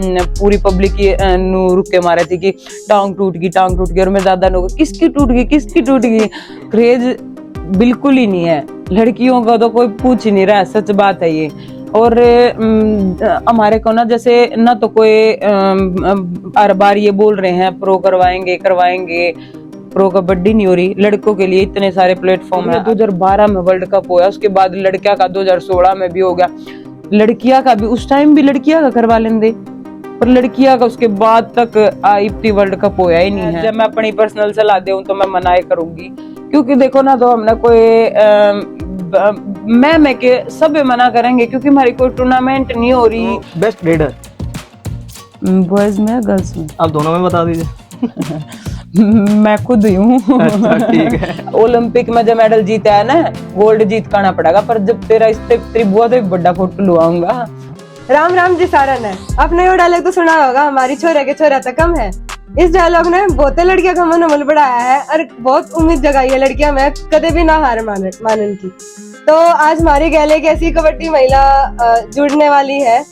पूरी पब्लिक रुक के मारे थे कि टांग टूट गई। और मेरे दादा ने किसकी टूट गई। क्रेज बिल्कुल ही नहीं है, लड़कियों का तो कोई पूछ ही नहीं रहा, सच बात है ये। और हमारे को ना जैसे ना तो कोई हर बार ये बोल रहे हैं प्रो करवाएंगे, प्रो कबड्डी नहीं हो रही। लड़कों के लिए इतने सारे प्लेटफॉर्म है। 2012 में वर्ल्ड कप हुआ, उसके बाद लड़कियां का 2016 में भी हो गया, लड़कियां का भी उस टाइम भी लड़कियां का करवा लेंगे, पर लड़कियां का उसके बाद तक आईपीटी वर्ल्ड कप होया ही नहीं है। जब मैं अपनी पर्सनल सलाह दूं तो मैं मना करूंगी, क्योंकि देखो ना, तो हमने कोई मैं के सब मना करेंगे क्योंकि हमारी कोई टूर्नामेंट नहीं हो रही। बेस्ट रेडर बॉयज में गर्ल्स में आप दोनों में बता दीजिए। मैं खुद ही हूँ। अच्छा, ठीक है। ओलंपिक में जब मेडल जीता है ना, गोल्ड जीत कर आना पड़ेगा, पर जब तेरी बुआ तो बड़ा फोटो लुआऊंगा। राम जी सारन है। आपने वो डायलॉग तो सुना होगा, हमारी छोरे के छोरा तक कम है। इस डायलॉग ने बहुत लड़कियों का मनोबल बढ़ाया है और बहुत उम्मीद जगाई है लड़कियां में कदे भी ना हार मानन की। तो आज हमारी गैले एक ऐसी कबड्डी महिला जुड़ने वाली है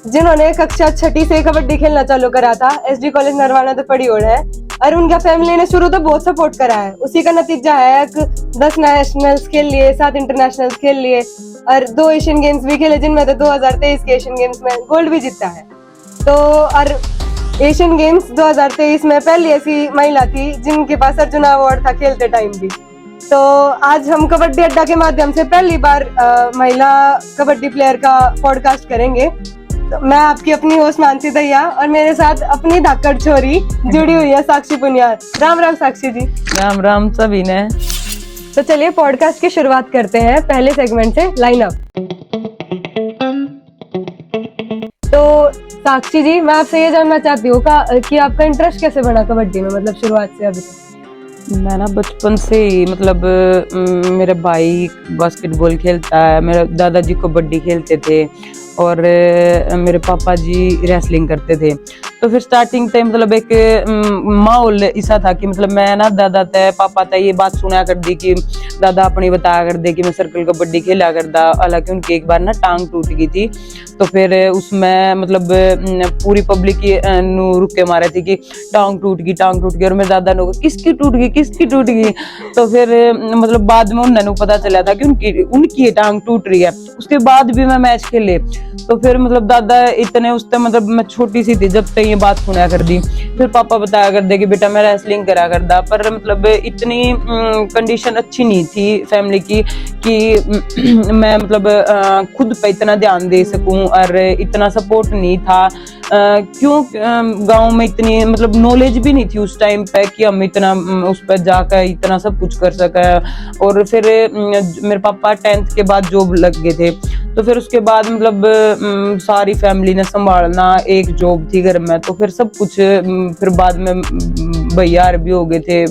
जिन्होंने कक्षा 6 से कबड्डी खेलना चालू करा था। एसडी कॉलेज नरवाना तो पड़ी ओर है और उनका फैमिली ने शुरू तो बहुत सपोर्ट करा है। उसी का नतीजा है 10 नेशनल्स खेल लिए, 7 इंटरनेशनल्स खेल लिए और 2 एशियन गेम्स भी खेले, जिनमें तो 2023 के एशियन गेम्स में गोल्ड भी जीता है। तो और एशियन गेम्स 2023 में पहली ऐसी महिला थी जिनके पास अर्जुन अवार्ड था खेलते टाइम भी। तो आज हम कबड्डी अड्डा के माध्यम से पहली बार महिला कबड्डी प्लेयर का पॉडकास्ट करेंगे। तो मैं आपकी अपनी होस्ट मानसी दहिया और मेरे साथ अपनी धाकड़ छोरी जुड़ी हुई है साक्षी पुनियार। राम साक्षी जी। राम सभी ने। तो चलिए पॉडकास्ट की शुरुआत करते हैं पहले सेगमेंट से, लाइन अप। तो साक्षी जी, मैं आपसे ये जानना चाहती हूँ कि आपका इंटरेस्ट कैसे बना कबड्डी में, मतलब शुरुआत से अभी तक? मैं ना बचपन से ही, मतलब मेरे भाई बास्केटबॉल खेलता है, मेरे दादाजी कबड्डी खेलते थे और मेरे पापा जी रेसलिंग करते थे। तो फिर स्टार्टिंग से मतलब एक माहौल ऐसा था कि मतलब मैं ना दादा तय पापा तय ये बात सुना कर दी कि दादा अपनी बताया कर दे कि मैं सर्कल कबड्डी खेला करता। हालांकि उनकी एक बार ना टांग टूट गई थी, तो फिर उसमें मतलब पूरी पब्लिक रुक के मारे थे कि टांग टूट गई। और मेरे दादा ने किसकी टूट गई। तो फिर मतलब बाद में उन्होंने पता चला था कि उनकी टांग टूट रही है। उसके बाद भी मैं मैच खेले, तो फिर मतलब दादा इतने उससे, मतलब मैं छोटी सी थी जब तक ये बात सुना कर दी। फिर पापा बताया कर दे कि बेटा मैं रेसलिंग करा करता, पर मतलब इतनी कंडीशन अच्छी नहीं थी फैमिली की कि मैं मतलब खुद पे इतना ध्यान दे सकूं, और इतना सपोर्ट नहीं था। क्यों गांव में इतनी मतलब नॉलेज भी नहीं थी उस टाइम पे कि हम इतना उस पर जाकर इतना सब कुछ कर सके। और फिर मेरे पापा 10th के बाद जॉब लग गए थे, तो फिर उसके बाद मतलब सारी फैमिली ने संभालना, एक जॉब थी घर में, तो फिर सब कुछ। फिर बाद में भैया भी हो गए थे,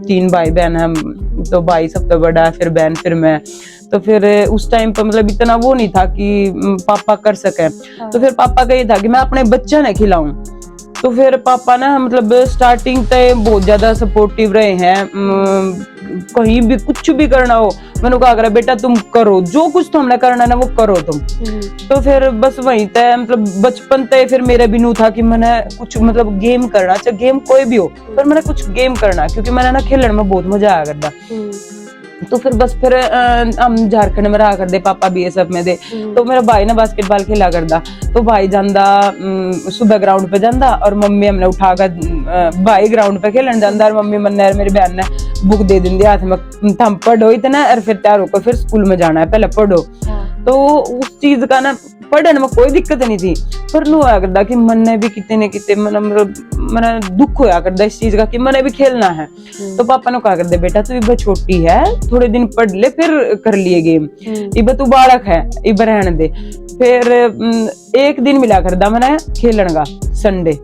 3 भाई बहन हम, तो भाई सबसे बड़ा है, फिर बहन, फिर मैं। तो फिर उस टाइम पर मतलब इतना वो नहीं था कि पापा कर सके। तो फिर पापा का ये था कि मैं अपने बच्चे ने खिलाऊं। तो फिर पापा ना मतलब स्टार्टिंग से बहुत ज्यादा सपोर्टिव रहे हैं। कहीं भी कुछ भी करना हो, मैंने कहा अगर बेटा तुम करो, जो कुछ तो हमने करना ना वो करो तुम। तो फिर बस वही तय, मतलब बचपन तय फिर मेरा भी नू था कि मैंने कुछ मतलब गेम करना, चाहे गेम कोई भी हो, पर मैंने कुछ गेम करना, क्योंकि मैंने ना खेलने में बहुत मजा आया करता। तो फिर बस फिर हम झारखंड में रहा करते, पापा बीएसएफ में थे। तो मेरा भाई ना बास्केटबॉल खेला करता, तो भाई जांदा सुबह ग्राउंड पे जांदा और मम्मी हमने उठाकर भाई ग्राउंड पे खेलन जांदा और मम्मी मन मेरी बहन ने बुक दे दी हाथ में, थम पढ़ो इतना और फिर तैयार होकर फिर स्कूल में जाना है, पहले पढ़ो। तो उस चीज का ना पढ़ने में कोई दिक्कत नहीं थी, पर नु होया करता कि मन ने भी कितने न कितने मन दुख होया करता इस चीज का कि मैंने भी खेलना है। तो पापा ने कहा करते बेटा तू इब छोटी है, थोड़े दिन पढ़ ले फिर कर लिए गेम, इब तू बालक है, इब रहने दे। फिर एक दिन मिला करता मैंने खेलन का, संडे,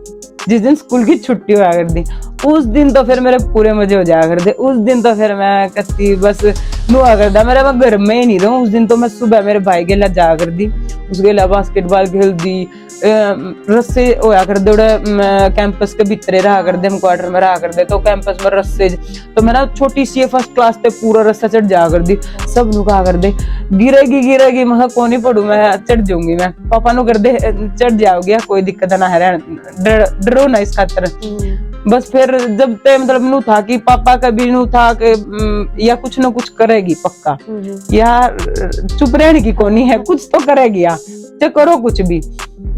जिस दिन स्कूल की छुट्टी होया करती, उस दिन तो फिर मेरे पूरे मजे हो जाया करते। उस दिन तो फिर मैं कत्ती बस नुआ करदा मेरा, मैं घर में ही नहीं रहूं। उस दिन तो मैं सुबह मेरे भाई गेला जा कर दी, उसके गेला बास्केटबॉल खेल दी, रस्से होया कर दे कैंपस के भीतरे रहा कर दे, हम क्वार्टर में रहा कर दे, तो कैंपस में रस्से, तो मैं ना छोटी सी फर्स्ट क्लास ते पूरा रस्सा चढ़ जा कर दी। सब नु कहा कर दे गिरेगी, मैं कौन नहीं पढ़ू, मैं चढ़ जाऊंगी, मैं पापा नु कर दे चढ़ जाओगी, कोई दिक्कत ना है, डरो ना इस खातर। बस फिर जब ते मतलब नू था कि पापा कभी नू था कि या कुछ ना कुछ करेगी पक्का, यार चुप रहने की कोनी है, कुछ तो करेगी यार, चाहे करो कुछ भी।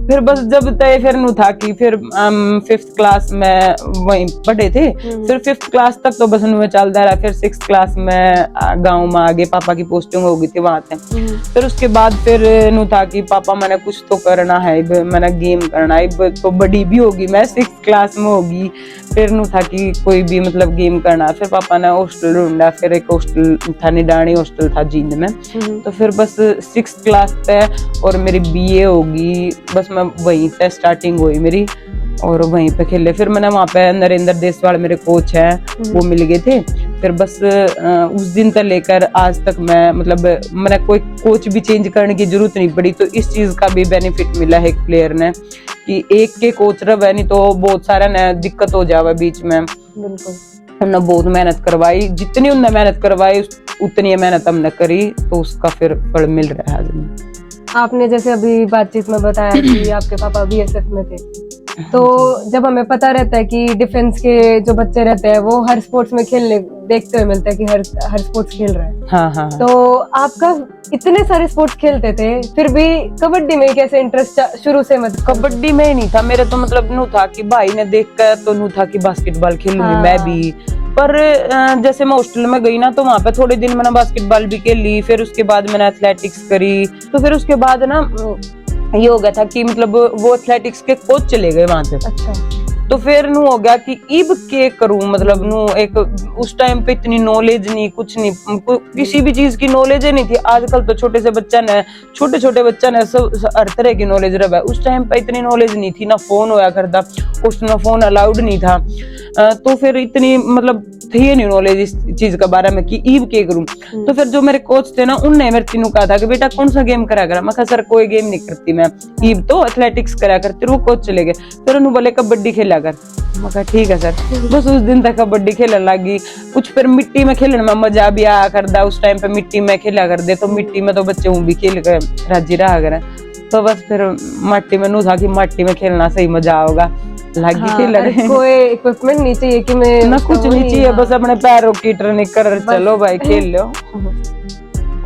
फिर बस जब तय फिर नू था कि फिर 5th क्लास में वहीं पढ़े थे, फिर 5th क्लास तक तो बस में चलता रहा। फिर 6th क्लास में गांव में आगे पापा की पोस्टिंग हो गई थी वहां से। फिर उसके बाद फिर नू था कि पापा मैंने कुछ तो करना है, मैंने गेम करना है, तो बड़ी भी होगी, मैं 6th क्लास में होगी। फिर नू था कि कोई भी मतलब गेम करना। फिर पापा ने हॉस्टल ढूंढा, फिर एक हॉस्टल था, निडानी हॉस्टल था जींद में। तो फिर बस 6th क्लास तक और मेरी BA होगी, बस मैं वहीं से स्टार्टिंग हुई मेरी, और वहीं पे खेले। फिर मैंने वहाँ पे नरेंद्र देसवाल मेरे कोच हैं, वो मिल गए थे। फिर बस उस दिन से लेकर आज तक मैं मतलब मैंने कोई कोच भी चेंज करने की जरूरत नहीं पड़ी। तो इस चीज का भी बेनिफिट मिला है एक प्लेयर ने कि एक के कोच रहे, नहीं तो बहुत सारा ने दिक्कत हो जावे बीच में। बिल्कुल, हमने बहुत मेहनत करवाई, जितनी उनने मेहनत करवाई उतनी मेहनत हमने करी, तो उसका फिर फल मिल रहा है आज। आपने जैसे अभी बातचीत में बताया कि आपके पापा BSF में थे, तो जब हमें पता रहता है कि डिफेंस के जो बच्चे रहते हैं वो हर स्पोर्ट्स में खेलने देखते हुए मिलता है कि हर स्पोर्ट्स खेल रहे हैं। हाँ। तो आपका इतने सारे स्पोर्ट्स खेलते थे, फिर भी कबड्डी में कैसे इंटरेस्ट शुरू से? मतलब कबड्डी में ही नहीं था मेरे, तो मतलब नू था कि भाई ने देख कर तो नू था कि बास्केटबॉल खेलूंगी मैं भी। पर जैसे मैं हॉस्टल में गई ना, तो वहाँ पे थोड़े दिन मैंने बास्केटबॉल भी खेली। फिर उसके बाद मैंने एथलेटिक्स करी। तो फिर उसके बाद ना ये हो गया था कि मतलब वो एथलेटिक्स के कोच चले गए वहां से। अच्छा। तो फिर नू हो गया कि इब के करूं, मतलब नू एक उस टाइम पे इतनी नॉलेज नहीं, कुछ नहीं, किसी भी चीज की नॉलेज ही नहीं थी। आजकल तो छोटे छोटे बच्चा ने सब हर तरह की नॉलेज रहा है। उस टाइम पे इतनी नॉलेज नहीं थी, ना फोन होया करता, उसमें फोन अलाउड नहीं था। तो फिर इतनी मतलब थी नहीं नॉलेज इस चीज के बारे में कि ईब के करूं। तो फिर जो मेरे कोच थे ना, उनने मेरे तीनों कहा था कि बेटा कौन सा गेम करा कर। मैं कहा सर कोई गेम नहीं करती मैं, ईब तो एथलेटिक्स करा करती। वो कोच चले गए। फिर उन्होंने बोले कबड्डी खेला कर। मैं कहा ठीक है सर। बस उस दिन तक कबड्डी खेलने लगी। कुछ फिर मिट्टी में खेलने में मजा भी आया करदा। उस टाइम पे मिट्टी में खेला कर दे, तो मिट्टी में तो बच्चे भी खेल कर राजी रहा करे। तो बस फिर मट्टी में नू था कि मट्टी में खेलना सही मजा होगा, लागी खेल रहे। कोई इक्विपमेंट नहीं चाहिए कि मैं ना कुछ नहीं चाहिए, बस अपने पैरों की ट्रेनिंग कर चलो भाई खेल लो।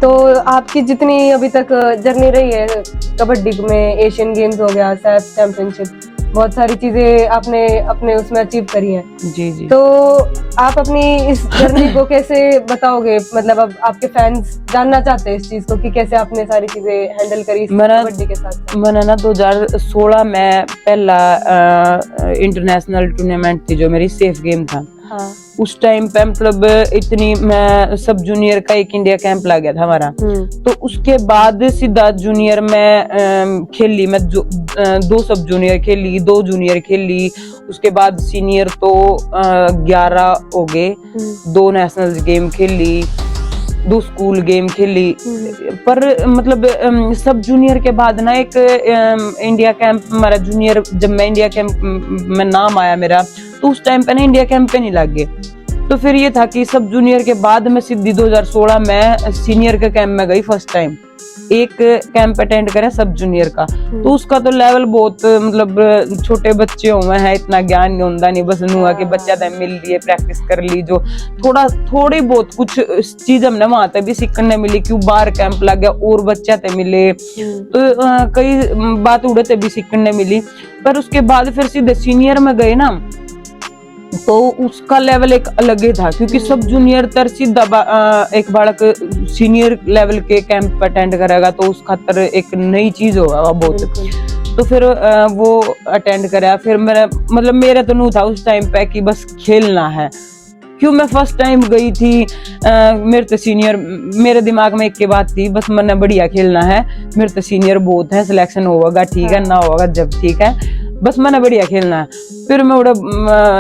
तो आपकी जितनी अभी तक जर्नी रही है कबड्डी में, एशियन गेम्स हो गया, सैफ चैंपियनशिप, बहुत सारी चीजें आपने अपने उसमें अचीव करी हैं। जी। तो आप अपनी इस जर्नी को कैसे बताओगे? मतलब अब आपके फैंस जानना चाहते हैं इस चीज को कि कैसे आपने सारी चीजें हैंडल करी कबड्डी के साथ। मैंने ना 2016 में पहला इंटरनेशनल टूर्नामेंट थी जो मेरी सेफ गेम था। हाँ। उस टाइम पे मतलब इतनी मैं सब जूनियर का एक इंडिया कैंप लग गया था हमारा। तो उसके बाद सीधा जूनियर में खेली मैं, 2 सब जूनियर खेली, 2 जूनियर खेली। उसके बाद सीनियर तो 11 हो गए, 2 नेशनल गेम खेली, 2 स्कूल गेम खेली। पर मतलब सब जूनियर के बाद ना एक इंडिया कैंप हमारा जूनियर, जब मैं इंडिया कैंप में नाम आया मेरा, तो उस टाइम पे ना इंडिया कैंप पे नहीं लग गए। तो फिर ये था कि सब जूनियर के बाद मैं सीधी 2016 में सीनियर के कैंप में गई। फर्स्ट टाइम एक कैंप अटेंड करा सब जूनियर का। तो उसका तो लेवल बहुत मतलब छोटे बच्चे हुए हैं, इतना ज्ञान नहीं होता नहीं, बस नुआ के बच्चा था मिल लिए, प्रैक्टिस कर ली, जो थोड़ी बहुत कुछ चीज हमने वहां तक भी सीखने मिली। क्यों बाहर कैंप लग गया और बच्चा थे मिले, तो कई बात उड़ते भी सीखने मिली। पर उसके बाद फिर सीधे सीनियर में गए ना, तो उसका लेवल एक अलग ही था। क्योंकि सब जूनियर तर सीधा एक बालक सीनियर लेवल के कैंप अटेंड करेगा, तो उस खातर एक नई चीज होगा वो बहुत। तो फिर वो अटेंड करा। फिर मेरा तो नहीं था उस टाइम पे कि बस खेलना है। क्यों मैं फर्स्ट टाइम गई थी, मेरे तो सीनियर, मेरे दिमाग में एक के बात थी, बस मैंने बढ़िया खेलना है, मेरे तो सीनियर बहुत है, सिलेक्शन होगा ठीक है, ना होगा जब ठीक है। बस मैंने बढ़िया खेलना है। फिर मैं उड़ा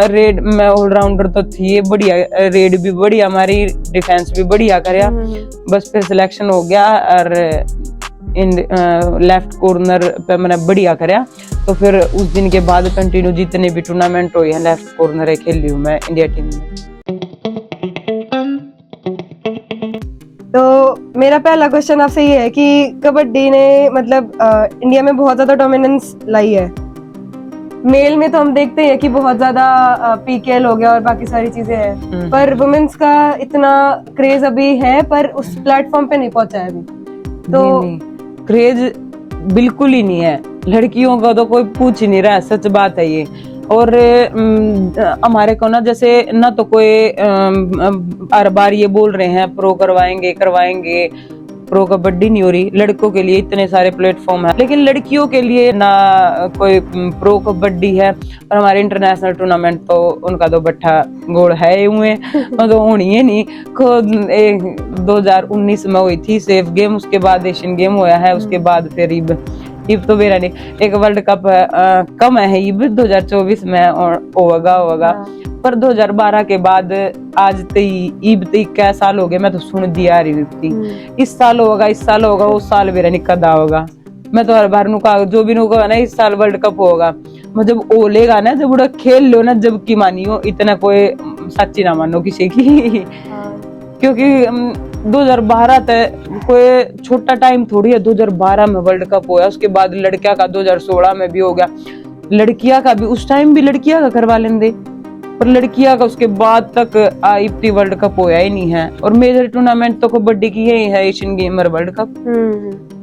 रेड, मैं ऑलराउंडर तो थी बढ़िया, रेड भी बढ़िया हमारी, डिफेंस भी बढ़िया करया। बस फिर सिलेक्शन हो गया और इन लेफ्ट कॉर्नर पे मैंने बढ़िया करया। तो फिर उस दिन के बाद कंटिन्यू जितने भी टूर्नामेंट हुए हैं लेफ्ट कॉर्नर खेली हूँ मैं इंडिया टीम में। तो मेरा पहला क्वेश्चन आपसे ये है कि कबड्डी ने मतलब इंडिया में बहुत ज्यादा डोमिनेंस लाई है। मेल में तो हम देखते हैं कि बहुत ज्यादा पीकेएल हो गया और बाकी सारी चीजें हैं, पर वुमेन्स का इतना क्रेज अभी है पर उस प्लेटफॉर्म पे नहीं पहुंचा है अभी। तो नहीं, क्रेज बिल्कुल ही नहीं है, लड़कियों का तो कोई पूछ ही नहीं रहा, सच बात है ये। और हमारे को ना जैसे ना तो कोई हर बार ये बोल रहे हैं प्रो करवाएंगे, प्रो कबड्डी नहीं हो रही। लड़कों के लिए इतने सारे प्लेटफॉर्म है, लेकिन लड़कियों के लिए ना कोई प्रो कबड्डी है। और हमारे इंटरनेशनल टूर्नामेंट तो उनका तो बट्ठा गोल है हुए तो होनी है नहीं। 2019 में हुई थी सेफ गेम, उसके बाद एशियन गेम हुआ है, उसके बाद फिर इब तो मेरा नहीं, एक वर्ल्ड कप कम है इब 2024 में होगा। पर 2012 के बाद आज इब क्या साल हो गए, मैं तो सुन दिया रही थी इस साल होगा वो साल मेरा निकदा होगा। मैं तो हर बार नुका जो भी नुका ना इस साल वर्ल्ड कप होगा। मैं जब ओलेगा ना, जब उड़ा खेल लो ना, जब की मानियो इतना कोई सच्ची ना मानो किसी की क्योंकि 2012 तक कोई छोटा टाइम थोड़ी है। 2012 में वर्ल्ड कप हुआ, उसके बाद लड़किया का 2016 में भी हो गया, लड़किया का भी उस टाइम भी लड़किया का करवा लेंगे, पर लड़किया का उसके बाद तक आईपीटी वर्ल्ड कप होया ही नहीं है। और मेजर टूर्नामेंट तो कबड्डी की ही है, एशियन गेम और वर्ल्ड कप।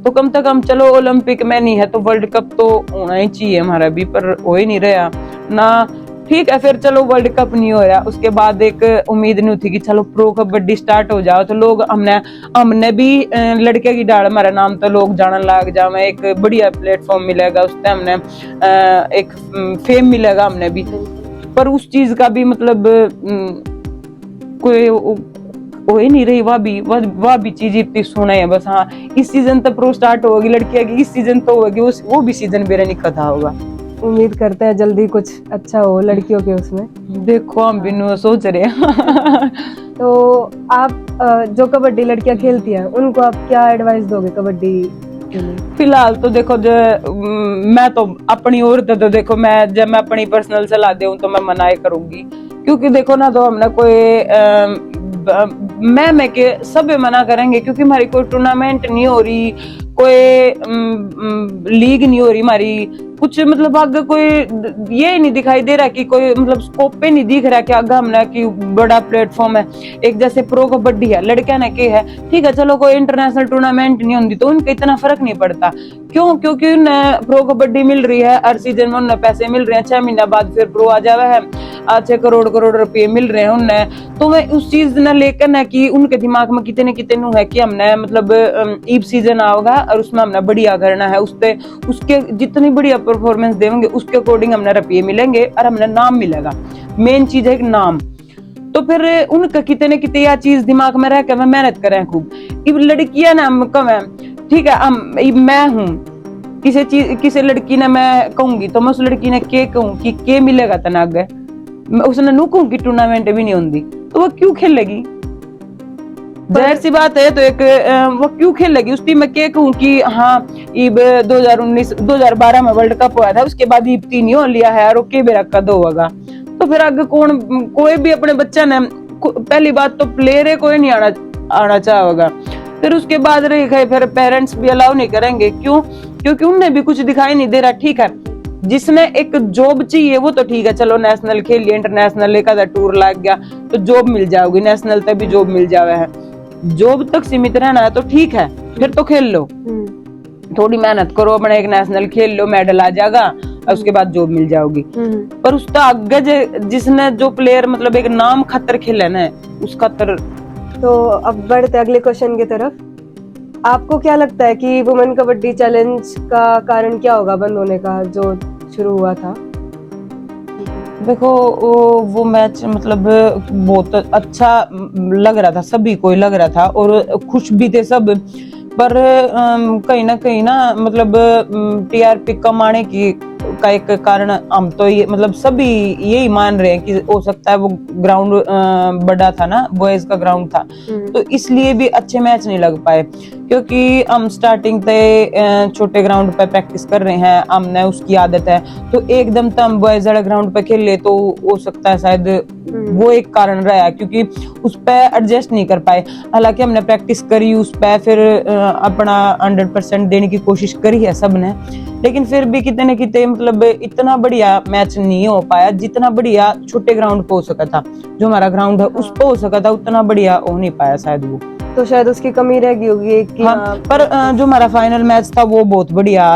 तो कम से कम चलो ओलंपिक में नहीं है तो वर्ल्ड कप तो होना ही चाहिए हमारा भी, पर हो ही नहीं रहा ना। ठीक है, फिर चलो वर्ल्ड कप नहीं हो रहा, उसके बाद एक उम्मीद नहीं थी कि चलो प्रो कबड्डी स्टार्ट हो जाओ तो लोग हमने भी लड़के की डाल हमारा नाम तो लोग जानने लग जाए, एक बढ़िया प्लेटफॉर्म मिलेगा, उससे हमने एक फेम मिलेगा हमने भी। पर उस चीज का भी मतलब कोई हो ही नहीं रही, वह भी चीज इतनी सुना है बस। हाँ, इस सीजन तो प्रो स्टार्ट होगी लड़कियां की, इस सीजन तो होगी, वो भी सीजन मेरा नहीं कथा होगा। उम्मीद करते हैं जल्दी कुछ अच्छा हो लड़कियों के उसमें। देखो हम भी सोच रहे हैं तो आप जो कबड्डी लड़कियां खेलती हैं उनको आप क्या एडवाइस दोगे कबड्डी के लिए? फिलहाल तो देखो जो मैं तो अपनी ओर तो देखो, मैं जब मैं अपनी पर्सनल सलाह दूं तो मैं मना ही करूंगी, क्योंकि देखो ना तो हमने कोई मैं के सब मना करेंगे क्योंकि हमारी कोई टूर्नामेंट नहीं हो रही, कोई लीग नहीं हो रही हमारी, कुछ मतलब आगे कोई ये नहीं दिखाई दे रहा कि कोई मतलब स्कोप पे नहीं दिख रहा कि आगे हमने कि बड़ा प्लेटफॉर्म है। एक जैसे प्रो कबड्डी है, लड़कियां ने के है, ठीक है चलो कोई इंटरनेशनल टूर्नामेंट नहीं होती तो उनका इतना फर्क नहीं पड़ता। क्यों? क्योंकि उन्हें प्रो कबड्डी मिल रही है, हर सीजन में उन्हें पैसे मिल रहे हैं, 6 महीना बाद फिर प्रो आ जावे है, 6 करोड़ रुपए मिल रहे हैं उन्हें। तो मैं उस चीज ने लेकर ना कि उनके दिमाग में कितने कितने है कि हमने मतलब ईब सीजन आओगा और उसमें हमने बढ़िया करना है, उसके जितनी बढ़िया परफॉर्मेंस देंगे उसके अकॉर्डिंग हमने रुपये मिलेंगे और हमने नाम मिलेगा। मेन चीज है नाम। तो फिर उनका कितने कितने यह चीज दिमाग में रह के मैं मेहनत करें खूब। इब लड़कियां ना कम है, ठीक है, मैं हूँ किसी लड़की ने मैं कहूंगी तो मैं उस लड़की ने के कहूँ कि के मिलेगा तना आगे, उसने नू कहूँ कि टूर्नामेंट भी नहीं होती तो वो क्यों खेलेगी? जाहिर सी बात है। तो एक वो क्यों खेलेगी? उस टीम में क्या कहूँ कि हाँ ईब 2012 में वर्ल्ड कप हुआ था, उसके बाद ईब 3 ही हो लिया है और ओके बेरा कद होगा। तो फिर आगे कौन, कोई भी अपने बच्चा ने, पहली बात तो प्लेयर कोई नहीं आना चाहेगा, फिर उसके बाद रही फिर पेरेंट्स भी अलाउ नहीं करेंगे। क्यों? क्योंकि उन्हें भी कुछ दिखाई नहीं दे रहा। ठीक है, जिसने एक जॉब चाहिए वो तो ठीक है, चलो नेशनल खेल लिया, इंटरनेशनल एक आधा टूर लग गया तो जॉब मिल जाओगी, नेशनल तक भी जॉब मिल जावे है। जॉब तक सीमित रहना है तो ठीक है, फिर तो खेल लो, थोड़ी मेहनत करो, अपने एक नेशनल खेल लो, मेडल आ जाएगा और उसके बाद जॉब मिल जाओगी। पर उसका आगे जिसने जो प्लेयर मतलब एक नाम खतर खेले ना उस खतर। तो अब बढ़ते अगले क्वेश्चन की तरफ। आपको क्या लगता है कि वुमेन कबड्डी चैलेंज का कारण क्या होगा बंद होने का जो शुरू हुआ था? देखो वो मैच मतलब बहुत अच्छा लग रहा था, सभी को लग रहा था और खुश भी थे सब, पर कहीं ना मतलब टीआरपी कमाने की का एक कारण हम तो ये मतलब सभी यही मान रहे हैं कि हो सकता है वो ग्राउंड बड़ा था ना, बॉयज का ग्राउंड था, तो इसलिए भी अच्छे मैच नहीं लग पाए। क्योंकि हम स्टार्टिंग से छोटे ग्राउंड पे प्रैक्टिस कर रहे हैं, हमने उसकी आदत है, तो एकदम तो हम बॉयज वाले ग्राउंड पे खेल ले तो हो सकता है शायद वो एक कारण रहा है, क्योंकि उस पे एडजस्ट नहीं कर पाए। हालांकि हमने प्रैक्टिस करी उस पे, फिर अपना 100% देने की कोशिश करी है सबने, लेकिन फिर भी कितने न कितने मतलब इतना बढ़िया मैच नहीं हो पाया जितना बढ़िया छोटे ग्राउंड पे हो सका था। जो हमारा ग्राउंड है उस पे हो सका था, उतना बढ़िया हो नहीं पाया शायद वो, तो शायद उसकी कमी रह गई होगी कि हाँ। पर जो हमारा फाइनल मैच था वो बहुत बढ़िया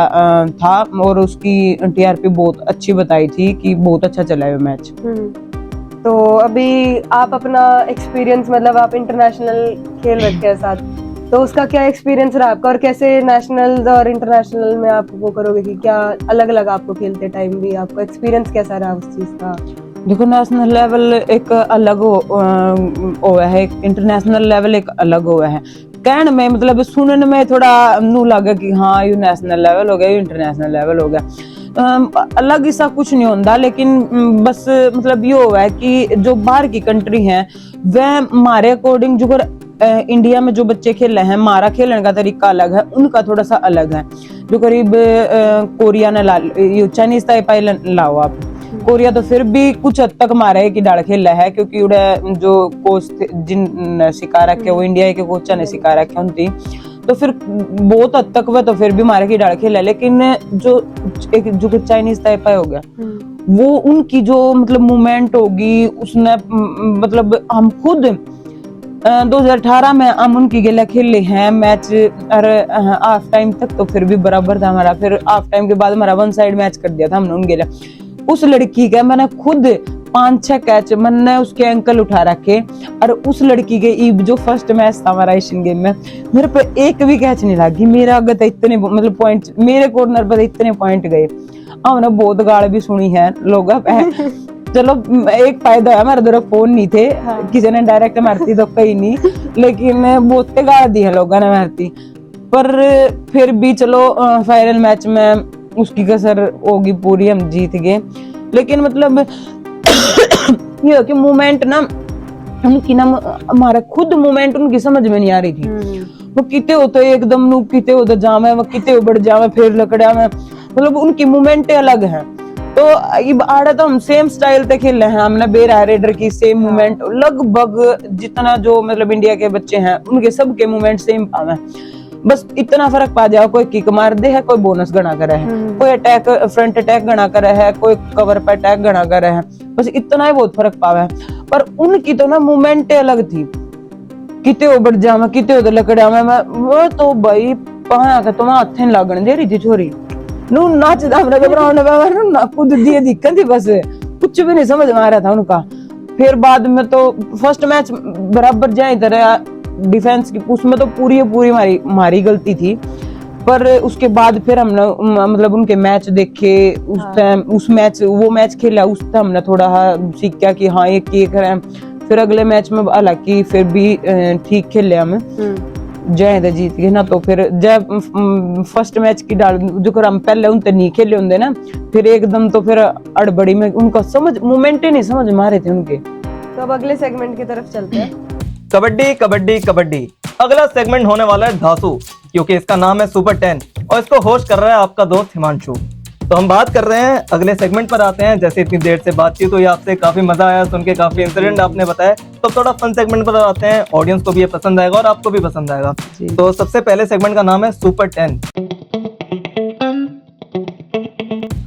था, और उसकी टीआरपी बहुत अच्छी बताई थी कि बहुत अच्छा चला है मैच। तो अभी आप अपना एक्सपीरियंस, मतलब आप इंटरनेशनल खेल रखे हैं साथ, तो उसका क्या एक्सपीरियंस रहा आपका, और कैसे नेशनल और इंटरनेशनल में आप वो करोगे कि क्या अलग अलग आपको खेलते टाइम भी आपका एक्सपीरियंस कैसा रहा उस चीज का? देखो, नेशनल लेवल एक अलग हुआ है, इंटरनेशनल लेवल एक अलग हुआ है। कहने में मतलब सुनने में थोड़ा नू लगे कि हाँ ये नेशनल लेवल हो गया, ये इंटरनेशनल लेवल हो गया, अलग ऐसा कुछ नहीं होता, लेकिन बस मतलब ये हुआ है कि जो बाहर की कंट्री है वह हमारे अकॉर्डिंग जो इंडिया में जो बच्चे खेल रहे हैं, हमारा खेलने का तरीका अलग है, उनका थोड़ा सा अलग है। जो करीब कोरिया ने चाइनीज ताइपाई लाओ आप, कोरिया तो फिर भी कुछ हद तक हमारा एक ही डाल खेला है, क्योंकि उड़े जो कोच जिन सिखा रखे वो इंडिया के कोचा ने सिखा रखे उनकी, तो फिर बहुत हद तक वह तो फिर भी हमारे की डाल खेला है। लेकिन जो चाइनीज ताइपाई हो गया, वो उनकी जो मतलब मूवमेंट होगी उसने मतलब हम खुद 2018 में हम उनकी गेला खेले हैं मैच, और हाफ टाइम तक तो फिर भी बराबर था हमारा, फिर हाफ टाइम के बाद हमारा 1 साइड मैच कर दिया था हमने उन गेला। उस लड़की का मैंने खुद 5-6 कैच मैंने उसके एंकल उठा रखे, और उस लड़की के ईब जो फर्स्ट मैच था हमारा एशियन गेम में, मेरे पे एक भी कैच नहीं लगी, मेरा अगर इतने मतलब पॉइंट मेरे कॉर्नर पर इतने पॉइंट गए। हमने बहुत गाल भी सुनी है लोग। चलो एक फायदा है, हमारे तरफ फोन नहीं थे, किसी ने डायरेक्ट मारती तो कहीं नहीं, लेकिन बहुत गाल दी है लोगों ने मारती। पर फिर भी चलो फाइनल मैच में उसकी कसर होगी पूरी, हम जीत गए। लेकिन मतलब ये हो कि मूवमेंट ना उनकी ना, हमारा खुद मूवमेंट उनकी समझ में नहीं आ रही थी। वो किते हो तो एकदम नु किते हो तो जामे, वो किते हो बढ़ जामे, फिर लकड़ा में, मतलब उनकी मूवमेंट अलग है। तो ये आड़ा तो हम सेम स्टाइल पे खेल रहे हैं, हमने बेरा रेडर की सेम मूवमेंट लगभग जितना जो मतलब इंडिया के बच्चे हैं उनके सबके मूवमेंट सेम पावे, बस इतना फर्क पा जाओ, कोई किक मार दे है, कोई बोनस गणा करे है, कोई अटैक फ्रंट अटैक गणा करे है, कोई कवर पे अटैक गणा करे है, बस इतना ही बहुत फर्क पावे है। पर उनकी तो ना मूवमेंट अलग थी, किते हो बढ़ जावा, किते हो तो लकड़ा में, वो तो भाई पहा का तुम हाथ नहीं लागण दे रही थी छोरी नू, नाचदा हमने ग्राउंड में ना कूद दिए, दिक्कत थी, बस कुछ भी नहीं समझ में आ रहा था उनका। फिर बाद में तो फर्स्ट मैच बराबर जाए तरह डिफेंस की, उसमें तो पूरी हमारी गलती थी। पर उसके बाद फिर हमने मतलब उनके मैच देखे, उस टाइम वो मैच खेला, उस टाइम हमने थोड़ा सीखा कि हाँ ये क्या करें। फिर अगले मैच में हालांकि फिर भी ठीक खेले हम, जय तो जीत गए ना। तो फिर जब फर्स्ट मैच की डाल जो कर हम पहले उनसे नहीं खेले होंगे ना, फिर एकदम तो फिर अड़बड़ी में उनका समझ मूवमेंट ही नहीं समझ में आ रहे थे उनके। तो अब अगले सेगमेंट की तरफ चलते हैं। कबड्डी कबड्डी कबड्डी। अगला सेगमेंट होने वाला है धासु, क्योंकि इसका नाम है सुपर 10 और इसको होस्ट कर रहा है आपका दोस्त हिमांशु। तो हम बात कर रहे हैं अगले सेगमेंट पर आते हैं। जैसे इतनी देर से बातचीत हुई आपसे, काफी मजा आया सुन के, काफी इंसिडेंट आपने बताया, तो थोड़ा फन सेगमेंट पर आते हैं। ऑडियंस को भी ये पसंद आएगा और आपको भी पसंद आएगा। तो सबसे पहले सेगमेंट का नाम है सुपर 10।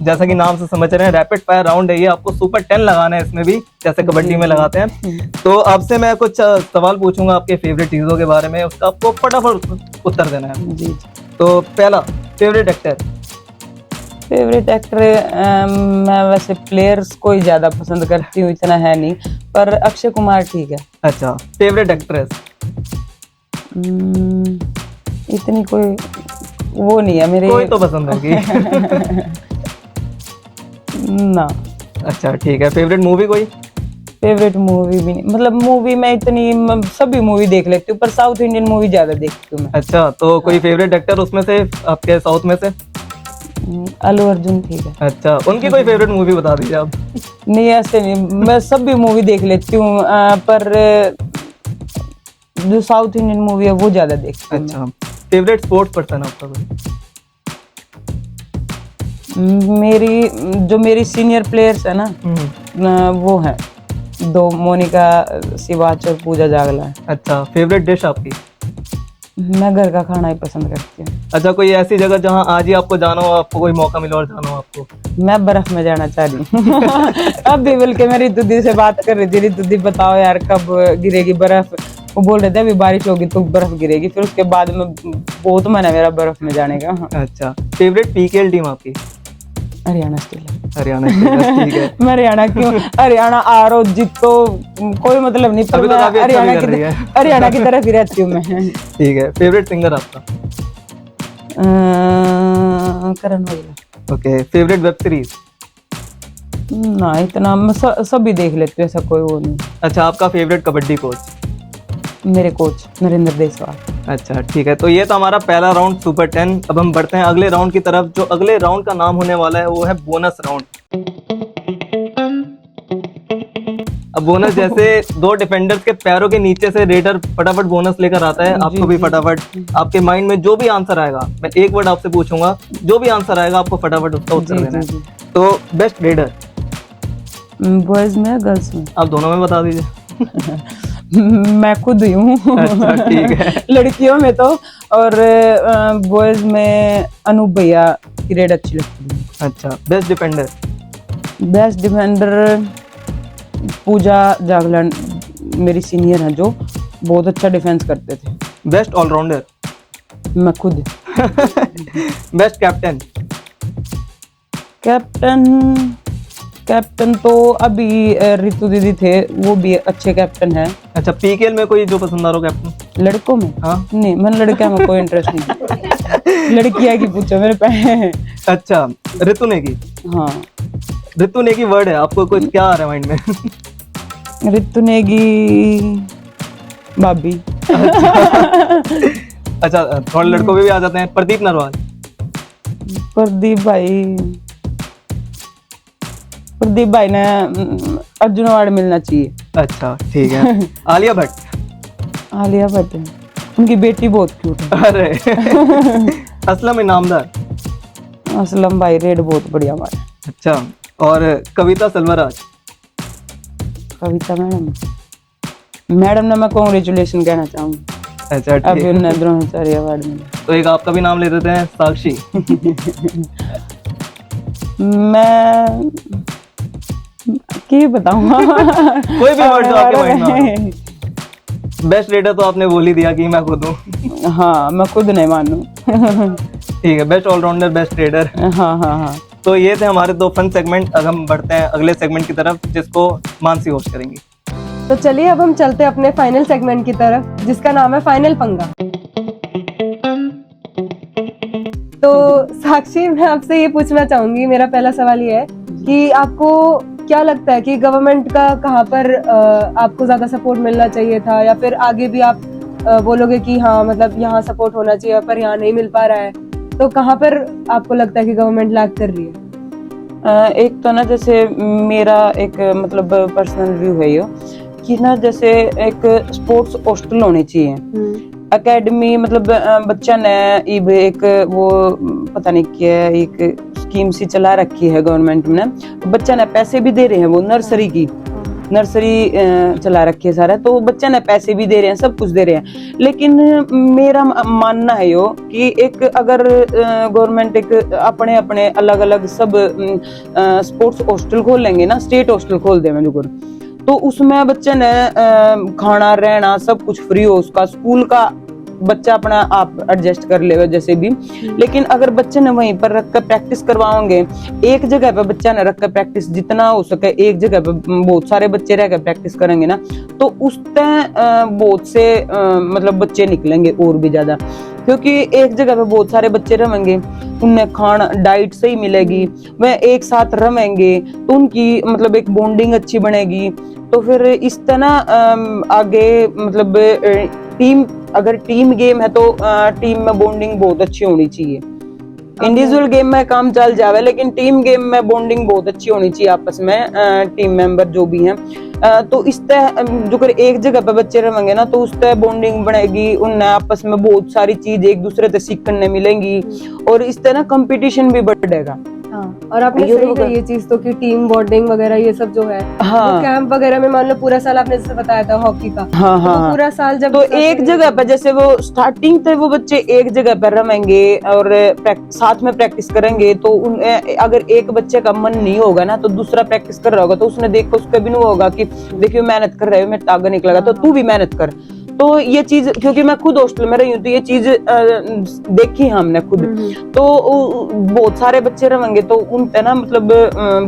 जैसा कि नाम से समझ रहे हैं रैपिड फायर राउंड है ये, आपको सुपर 10 लगाना है इसमें भी, जैसे कबड्डी में लगाते हैं। तो आपसे मैं कुछ सवाल पूछूंगा आपके फेवरेट चीजों के बारे में, उसका आपको फटाफट उत्तर देना है। जी। तो पहला, फेवरेट एक्टर। फेवरेट एक्टर मैं वैसे प्लेयर्स को ही ज्यादा पसंद करती हूँ, इतना है नहीं, पर अक्षय कुमार ठीक है। अच्छा, फेवरेट एक्ट्रेस। इतनी कोई वो नहीं है मेरे, कोई तो पसंद होगी। ना। अच्छा ठीक है, फेवरेट मूवी कोई? फेवरेट मूवी भी नहीं, मतलब मूवी में इतनी सभी मूवी देख लेती हूँ, पर साउथ इंडियन मूवी ज्यादा देखती हूँ मैं। अच्छा, तो कोई फेवरेट एक्टर उसमें से आपके साउथ में से? अल्लू अर्जुन ठीक है। अच्छा, उनकी कोई फेवरेट मूवी बता दीजिए आप। नहीं ऐसे नहीं, मैं सब भी मूवी देख लेती हूँ, पर जो साउथ इंडियन मूवी है वो ज्यादा देखती हूँ। अच्छा, फेवरेट स्पोर्ट्स पर्सन आपका कोई? मेरी सीनियर प्लेयर्स है ना, वो है दो, मोनिका सिवाच और पूजा जागला है। अच्छा, फेवरेट डिश आपकी? मैं घर का खाना ही पसंद करती हूँ। अच्छा, कोई ऐसी जगह जहाँ आज ही आपको जाना हो, आपको कोई मौका मिला और जाना हो आपको? मैं बर्फ में जाना चाह रही हूँ। अब भी बल्कि मेरी दीदी से बात कर रही थी, दीदी बताओ यार कब गिरेगी बर्फ। वो बोल रहे थे अभी बारिश होगी तो बर्फ गिरेगी, फिर उसके बाद में बहुत मन है मेरा बर्फ में जाने का। अच्छा, फेवरेट पीकेएल टीम आपकी? हरियाणा स्टीलर्स। हरियाणा स्टीलर्स, ठीक है। मैं हरियाणा क्यों, हरियाणा आरो जीतो कोई मतलब नहीं, पर अभी तो मैं काफी अच्छा भी कर रही है। हरियाणा की तरफ ही रहती हूँ मैं। ठीक है, फेवरेट सिंगर आपका? Karan Aujla. Okay, favourite web series? ना इतना मैं सभी देख लेती हूँ, ऐसा कोई वो नहीं। अच्छा, आपका फेवरेट कबड्डी कोच? मेरे कोच नरेंद्र देसवाल। अच्छा, ठीक है। तो ये तो हमारा पहला राउंड सुपर 10। अब हम बढ़ते हैं अगले राउंड की तरफ। जो अगले राउंड का नाम होने वाला है वो है बोनस राउंड। अब बोनस जैसे दो डिफेंडर्स के पैरों के नीचे से रेडर फटाफट बोनस लेकर आता है, आपको भी फटाफट आपके माइंड में जो भी आंसर आएगा, मैं एक वर्ड आपसे पूछूंगा, जो भी आंसर आएगा आपको फटाफट उसका उत्तर देना है। तो बेस्ट रेडर बॉयज में गर्ल्स में? आप दोनों में बता दीजिए। मैं खुद ही हूँ। अच्छा, ठीक है। लड़कियों में तो, और बॉयज में अनूप भैया की रेड अच्छी लगती है। अच्छा, best defender? Best defender Pooja Jaglan, मेरी सीनियर है जो बहुत अच्छा डिफेंस करते थे। Best all-rounder? मैं खुद। Best captain? कैप्टन तो अभी रितु दीदी थे, वो भी अच्छे कैप्टन है। अच्छा, पीकेएल में कोई जो पसंद आ रहा हो कैप्टन? लड़कों में? हाँ। नहीं, मैं लड़कियां में कोई इंटरेस्ट नहीं। लड़कियां की पूछो मेरे पे। अच्छा, ऋतु नेगी? हाँ। ऋतु नेगी वर्ड है, आपको कुछ क्या आ रहा है माइंड में? ऋतु नेगी भाभी। अच्छा, थोड़े लड़कों में भी आ जाते हैं। प्रदीप नरवाल? प्रदीप भाई ने अर्जुन अवार्ड मिलना चाहिए। अच्छा, ठीक है। आलिया भट्ट? आलिया भट्ट उनकी बेटी बहुत क्यूट है। अरे। असलम इनामदार? असलम भाई रेड बहुत बढ़िया हमारे। अच्छा, और कविता सलवराज? कविता मैडम ने मैं कॉन्ग्रेचुलेशन कहना चाहूंगी। अच्छा, अभी ठीक। उन्हें द्रोणाचार्य अवार्ड मिला। तो एक आपका भी नाम ले देते हैं, साक्षी। मैं क्या बताऊंगा। कोई भी वर्ड जो आपके माइंड में हो। बेस्ट रेडर तो आपने बोल ही दिया कि मैं खुद हूँ। हाँ, मैं खुद नहीं मानू। ठीक है, बेस्ट ऑलराउंडर, बेस्ट रेडर। हाँ। तो ये थे हमारे दो फन सेगमेंट। अब हम बढ़ते हैं अगले सेगमेंट की तरफ, जिसको मानसी होस्ट करेंगी। तो चलिए अब हम चलते हैं अपने फाइनल सेगमेंट की तरफ, जिसका नाम है फाइनल पंगा। तो साक्षी, मैं आपसे ये पूछना चाहूंगी, मेरा पहला सवाल ये है कि आपको क्या लगता है कि गवर्नमेंट का कहाँ पर आपको ज्यादा सपोर्ट मिलना चाहिए था, या फिर आगे भी आप बोलोगे कि हाँ मतलब यहाँ सपोर्ट होना चाहिए पर यहाँ नहीं मिल पा रहा है, तो कहाँ पर आपको लगता है कि गवर्नमेंट लैग कर रही है? एक तो ना जैसे मेरा एक मतलब पर्सनल व्यू है ये कि ना जैसे एक स्पोर्ट्स हॉस्टल होनी चाहिए, एकेडमी, मतलब बच्चा ने एक वो पता नहीं क्या एक स्कीम सी चला रखी है गवर्नमेंट ने, बच्चा ने पैसे भी दे रहे हैं, वो नर्सरी चला रखी है सारा, तो बच्चा ने पैसे भी दे रहे हैं, सब कुछ दे रहे हैं। लेकिन मेरा मानना है यो कि एक अगर गवर्नमेंट एक अपने अपने अलग अलग सब स्पोर्ट्स हॉस्टल खोल लेंगे ना, स्टेट हॉस्टल खोल दे जो, तो उसमें बच्चे ने खाना रहना सब कुछ फ्री हो, उसका स्कूल का बच्चा अपना आप एडजस्ट कर लेगा जैसे भी। लेकिन अगर बच्चे ने वहीं पर रख कर प्रैक्टिस करवाओगे, एक जगह पे बच्चा ने रख कर प्रैक्टिस जितना हो सके, एक जगह पे बहुत सारे बच्चे रह कर प्रैक्टिस करेंगे ना, तो उससे बहुत से मतलब बच्चे निकलेंगे और भी ज्यादा, क्योंकि एक जगह पे बहुत सारे बच्चे रहेंगे, उन्हें खाना डाइट सही मिलेगी, वह एक साथ रहेंगे तो उनकी मतलब एक बॉन्डिंग अच्छी बनेगी। तो फिर इस तरह आगे मतलब टीम, अगर टीम गेम है तो टीम में बॉन्डिंग बहुत अच्छी होनी चाहिए। इंडिविजुअल गेम में काम चल जावे, लेकिन टीम गेम में बॉन्डिंग बहुत अच्छी होनी चाहिए आपस में, टीम मेंबर जो भी हैं। तो इस तरह जो कर एक जगह पे बच्चे रहेंगे ना, तो उस तरह बॉन्डिंग बनेगी, उनने आपस में बहुत सारी चीज एक दूसरे से सीखने मिलेंगी, और इस तरह कंपटीशन भी बढ़ेगा। हाँ, और आपने सही कही ये चीज तो कि टीम बॉन्डिंग वगैरह ये सब जो है, हाँ, तो कैंप वगैरह में मान लो पूरा साल आपने जैसे बताया था हॉकी का, हाँ, तो हाँ, पूरा साल जब तो एक जगह पे जैसे वो स्टार्टिंग थे वो बच्चे एक जगह पर रहेंगे और साथ में प्रैक्टिस करेंगे, तो अगर एक बच्चे का मन नहीं होगा ना, तो दूसरा प्रैक्टिस कर रहा होगा, तो उसने देखो उसका भी नहीं होगा कि देखियो मेहनत कर रहे हो, मेरे आगे निकलेगा, तो तू भी मेहनत कर। तो ये चीज, क्योंकि मैं खुद हॉस्टल में रही हूँ, तो ये चीज देखी हमने खुद। तो बहुत सारे बच्चे रहेंगे, तो उन पे ना मतलब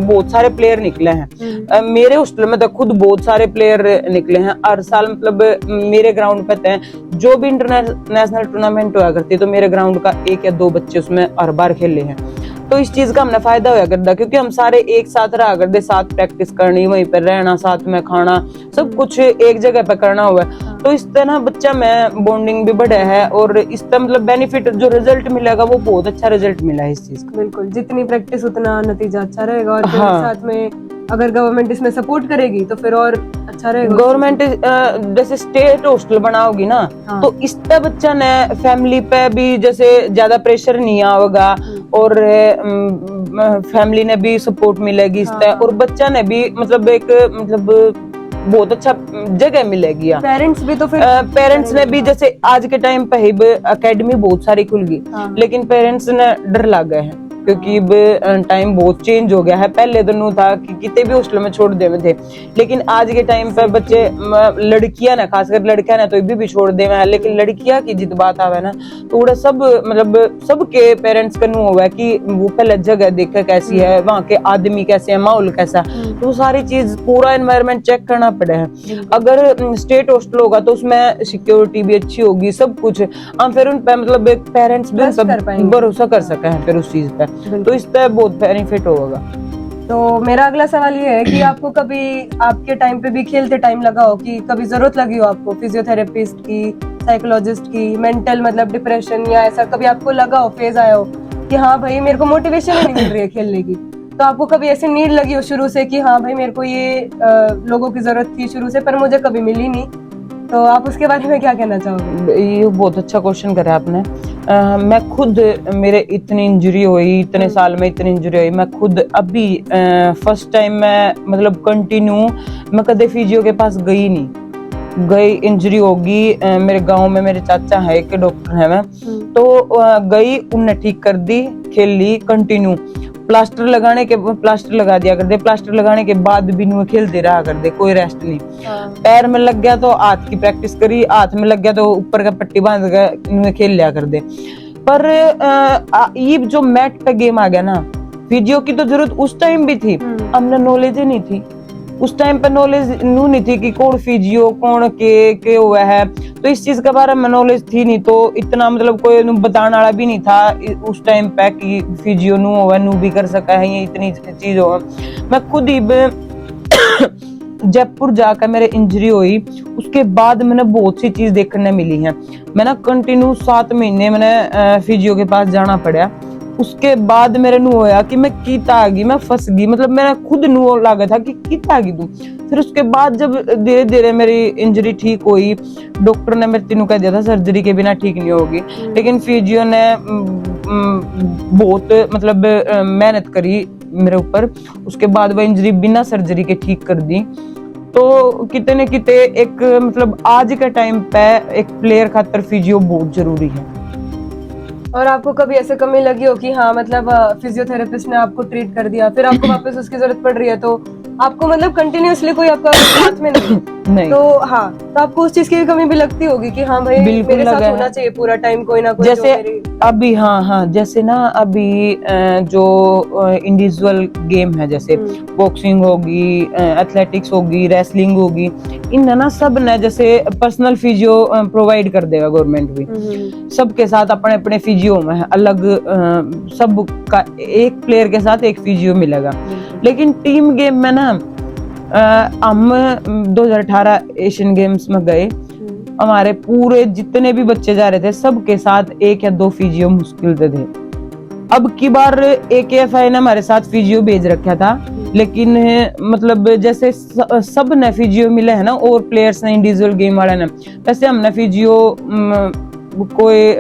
बहुत सारे प्लेयर निकले हैं। मेरे हॉस्टल में तो खुद बहुत सारे प्लेयर निकले हैं हर साल। मतलब मेरे ग्राउंड पे थे, जो भी इंटरनेशनल टूर्नामेंट हुआ करती, तो मेरे ग्राउंड का 1 या 2 बच्चे उसमें हर बार खेले हैं। तो इस चीज का हमने फायदा होया करता, क्योंकि हम सारे एक साथ रहा करते, साथ प्रैक्टिस करनी, वहीं पर रहना, साथ में खाना, सब कुछ एक जगह पे करना हुआ। तो इस तरह बच्चा में बॉन्डिंग भी बढ़े है, और इस तरह मतलब बेनिफिट जो रिजल्ट मिलेगा वो बहुत अच्छा रिजल्ट मिला है इस चीज का। बिल्कुल, जितनी प्रैक्टिस उतना नतीजा अच्छा रहेगा, और फिर हाँ। साथ में अगर गवर्नमेंट इसमें सपोर्ट करेगी तो फिर और अच्छा रहेगा। गवर्नमेंट जैसे स्टेट हॉस्टल बनाओगी ना, हाँ। तो इस तरह बच्चा ने फैमिली पे भी जैसे ज्यादा प्रेशर नहीं आएगा, और फैमिली ने भी सपोर्ट मिलेगी इस तरह, और बच्चा ने भी मतलब एक मतलब बहुत अच्छा जगह मिलेगी। पेरेंट्स भी तो फिर पेरेंट्स ने भी, जैसे आज के टाइम पे ही अकेडमी बहुत सारी खुल गई, लेकिन पेरेंट्स ने डर लग गए हैं, क्योंकि टाइम बहुत चेंज हो गया है। पहले तो नहीं था कि कितने भी हॉस्टल में छोड़ देवे थे, लेकिन आज के टाइम पे बच्चे, लड़कियां ना, खासकर लड़कियां ना तो भी छोड़ देवे हैं, लेकिन लड़कियां की जिद बात आवे ना, तो उड़ा सब मतलब सबके पेरेंट्स का नु हुआ कि वो पहले जगह देखे कैसी है, वहाँ के आदमी कैसे है, माहौल कैसा, तो वो सारी चीज पूरा एनवायरनमेंट चेक करना पड़े है। अगर स्टेट हॉस्टल होगा तो उसमें सिक्योरिटी भी अच्छी होगी, सब कुछ, हम फिर उन पे मतलब एक पेरेंट्स भी भरोसा कर सके हैं फिर उस चीज पे, तो इस तरह बहुत बेनिफिट होगा। तो मेरा अगला सवाल ये है कि आपको कभी आपके टाइम पे भी खेलते टाइम लगा हो कि कभी जरूरत लगी हो आपको फिजियोथेरेपिस्ट की, साइकोलॉजिस्ट की, मेंटल मतलब डिप्रेशन, या ऐसा कभी आपको लगा हो, फेज आया हो कि हाँ भाई मेरे को मोटिवेशन ही नहीं मिल रही है खेलने की, तो आपको कभी ऐसी नीड लगी हो शुरू से कि हाँ भाई मेरे को ये लोगों की जरूरत थी शुरू से, पर मुझे कभी मिली नहीं, तो आप उसके बारे में क्या कहना चाहोगे? ये बहुत अच्छा क्वेश्चन करा आपने। मैं खुद, मेरे इतनी इंजरी हुई, इतने साल में इतनी इंजरी हुई, मैं खुद अभी फर्स्ट टाइम मैं मतलब कंटिन्यू मैं कदे फिजियो के पास गई नहीं, गई इंजरी होगी मेरे गांव में, मेरे चाचा है एक डॉक्टर है, मैं तो गई, उनने ठीक कर दी, खेल ली कंटिन्यू। प्लास्टर लगा दिया कर दे, प्लास्टर लगाने के बाद भी नुए खेलते रहा कर दे, कोई रेस्ट नहीं। पैर में लग गया तो हाथ की प्रैक्टिस करी, हाथ में लग गया तो ऊपर का पट्टी बांध के नुए खेल लिया कर दे। पर ये जो मैट पे गेम आ गया ना, फिजियो की तो जरूरत उस टाइम भी थी, हमने नॉलेज ही नहीं थी उस टाइम पे, नॉलेज नू नहीं थी कि कौन फिजियो कौन के हुआ है, तो इस चीज के बारे में नॉलेज थी नहीं, तो इतना मतलब कोई बताने वाला भी नहीं था उस टाइम पे कि फिजियो नू हुआ, नू भी कर सका है, ये इतनी चीज हो। मैं खुद ही जयपुर जाकर मेरे इंजरी हुई, उसके बाद मैंने बहुत सी चीज देखने मिली है। मैंने कंटिन्यू 7 महीने मैंने फिजियो के पास जाना पड़ा, उसके बाद मेरे नु होया कि मैं कीता आ गई, मैं फंस गई, मतलब मेरा खुद नु लगा था कि कीता आ गई तू। फिर उसके बाद जब धीरे धीरे मेरी इंजरी ठीक हुई, डॉक्टर ने मेरे तीनों कह दिया था सर्जरी के बिना ठीक नहीं होगी, लेकिन फिजियो ने बहुत मतलब मेहनत करी मेरे ऊपर, उसके बाद वह इंजरी बिना सर्जरी के ठीक कर दी। तो किते न किते एक मतलब आज के टाइम पे एक प्लेयर खातर फिजियो बहुत जरूरी है। और आपको कभी ऐसे कमी लगी हो कि हाँ मतलब फिजियोथेरेपिस्ट ने आपको ट्रीट कर दिया, फिर आपको वापस उसकी जरूरत पड़ रही है, तो आपको मतलब कंटिन्यूअसली कोई आपका साथ में नहीं, तो हाँ, तो आपको उस चीज की कमी भी लगती होगी कि हाँ भाई मेरे साथ होना चाहिए पूरा टाइम कोई ना कोई, जैसे अभी हाँ जैसे ना अभी जो इंडिविजुअल गेम है, जैसे बॉक्सिंग होगी, एथलेटिक्स होगी, रेसलिंग होगी, इन ना सब ने जैसे पर्सनल फिजियो प्रोवाइड कर देगा गवर्नमेंट भी, सबके साथ अपने अपने फिजियो में अलग, सब का एक प्लेयर के साथ एक फिजियो मिलेगा। लेकिन टीम गेम में ना हम 2018 एशियन गेम्स में गए, हमारे पूरे जितने भी बच्चे जा रहे थे सबके साथ 1 या 2 फिजियो मुश्किल से थे। अब की बार AKFI ने हमारे साथ फिजियो भेज रखा था, लेकिन मतलब जैसे सब ने फिजियो मिले है ना, और प्लेयर्स ने इंडिविजुअल गेम वाले ने, वैसे हमने फिजियो कोई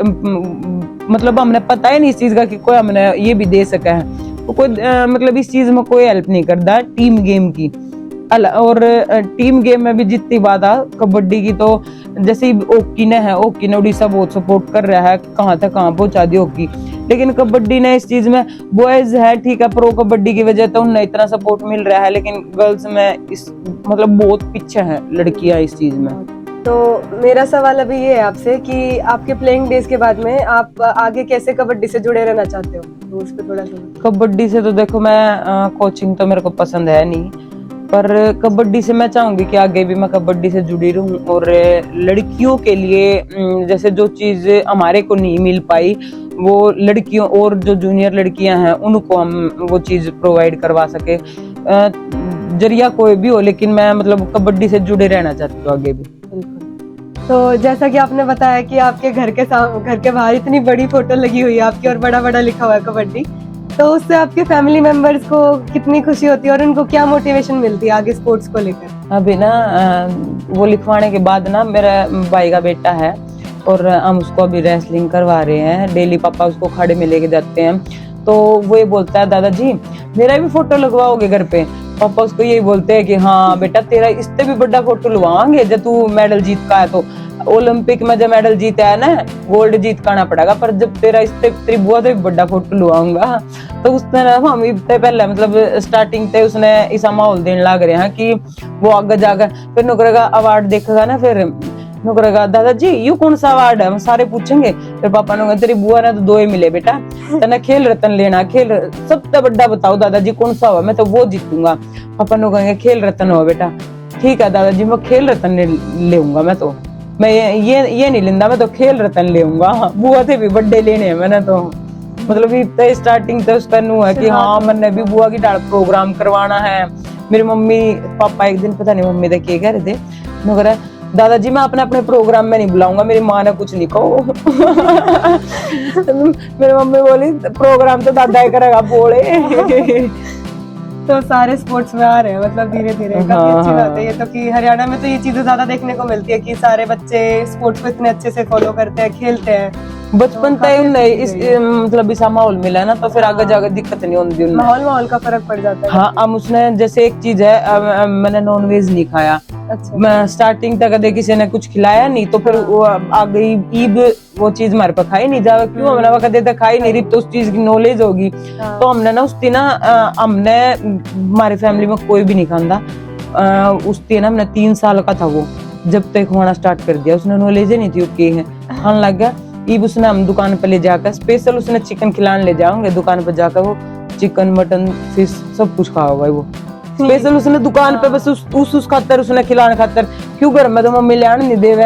मतलब हमने पता ही नहीं इस चीज का कि कोई हमने ये भी दे सका है, तो कोई मतलब इस चीज में कोई हेल्प नहीं करता टीम गेम की। और टीम गेम में भी जितनी बात है कबड्डी की, तो जैसे हॉकी ने है, हॉकी ने उड़ीसा बहुत सपोर्ट कर रहा है, कहाँ तक कहाँ पहुंचा दी हॉकी, लेकिन कबड्डी ने इस चीज में, बॉयज है ठीक है प्रो कबड्डी की वजह तो उन्हें इतना सपोर्ट मिल रहा है, लेकिन गर्ल्स में इस मतलब बहुत पीछे हैं लड़कियां इस चीज में। तो मेरा सवाल अभी ये है आपसे कि आपके प्लेइंग डेज के बाद में आप आगे कैसे कबड्डी से जुड़े रहना चाहते हो, तो उस पे थोड़ा सा। कबड्डी से तो देखो मैं कोचिंग तो मेरे को पसंद है नहीं, पर कबड्डी से मैं चाहूंगी कि आगे भी मैं कबड्डी से जुड़ी रहूं, और लड़कियों के लिए जैसे जो चीज हमारे को नहीं मिल पाई वो लड़कियों और जो जूनियर लड़कियां हैं उनको हम वो चीज प्रोवाइड करवा सके, जरिया कोई भी हो, लेकिन मैं मतलब कबड्डी से जुड़े रहना चाहती हूँ आगे भी। तो जैसा कि आपने बताया कि आपके घर के बाहर इतनी बड़ी फोटो लगी हुई है आपकी और बड़ा बड़ा लिखा हुआ है कबड्डी, तो उससे आपके फैमिली मेंबर्स को कितनी खुशी होती है और उनको क्या मोटिवेशन मिलती है आगे स्पोर्ट्स को लेकर? अभी ना वो लिखवाने के बाद ना मेरा भाई का बेटा है और हम उसको अभी रेसलिंग करवा रहे हैं, डेली पापा उसको खड़े में लेके जाते हैं, तो वो ये बोलता है दादाजी मेरा भी फोटो लगवाओगे घर पे? पापा उसको यही बोलते हैं कि हाँ बेटा तेरा इससे भी बड़ा फोटो लगवाएंगे जब तू मेडल जीत का है, तो ओलंपिक में जब मेडल जीता है ना गोल्ड जीत का आना पड़ेगा, पर जब तेरा इससे तेरी बुआ से भी बड़ा फोटो लगवाऊंगा। तो उसने ना हम पहले मतलब स्टार्टिंग से उसने ऐसा माहौल देने लग रहे हैं कि वो आगे जाकर फिर नौकरेगा अवार्ड देखेगा ना, फिर नौकरेगा दादाजी यू कौन सा अवार्ड है, हम सारे पूछेंगे, फिर पापा ने तेरी बुआ ने तो 2 ही मिले बेटा, तेने खेल रत्न लेना, खेल सबसे बड़ा बताओ दादाजी कौन सा हुआ, मैं तो वो जीतूंगा। पापा ने कहेंगे खेल रत्न हुआ बेटा, ठीक है दादाजी मैं खेल रत्न लेऊंगा, मैं ये नहीं लेंदा, मैं तो खेल रत्न लेऊंगा, बुआ से भी बड़े लेने हैं मैंने तो। मतलब स्टार्टिंग से उसका नु है कि हाँ मैंने भी बुआ की डाल प्रोग्राम करवाना है। मेरी मम्मी पापा एक दिन पता नहीं मम्मी दे के कह रहे थे, नु कह रहा दादाजी मैं अपने प्रोग्राम में नहीं बुलाऊंगा, मेरी माँ ने कुछ नहीं कहो। मेरी मम्मी बोली प्रोग्राम तो दादा ही करेगा बोले। तो सारे स्पोर्ट्स में आ रहे हैं मतलब धीरे धीरे, काफी अच्छी बात है ये तो कि हरियाणा में तो ये चीजें ज्यादा देखने को मिलती है कि सारे बच्चे स्पोर्ट्स को इतने अच्छे से फॉलो करते हैं, खेलते हैं। बचपन तक इस मतलब ऐसा माहौल मिला ना, तो फिर आगे जाकर दिक्कत नहीं होती उन्हें, माहौल का फर्क पड़ जाता है। हाँ अब उसने जैसे एक चीज है मैंने नॉन वेज नहीं खाया, अच्छा। मैं स्टार्टिंग तक कदे किसी ने कुछ खिलाया नहीं, तो फिर वो आ गई ईद वो चीज हमारे पास खाई नहीं जावे, क्यों हमने वो कदे तक खाई नहीं रही, तो उस चीज की नॉलेज होगी। तो हमने ना उस दिन हमने हमारी फैमिली में कोई भी नहीं खाता, उस दिन हमने 3 साल का था वो जब तक खाना स्टार्ट कर दिया, उसने नॉलेज ही नहीं थी उसकी है खाने लग गया। ईब उसने हम दुकान पे ले जाकर स्पेशल उसने चिकन खिलाने ले जाओगे दुकान पे जाकर, वो चिकन मटन फिश सब कुछ खाओगा वो स्पेशल उसने दुकान पे, बस उस खातर उसने खिलाने खातर, क्यों घर में तो मम्मी ले आने नहीं देवे,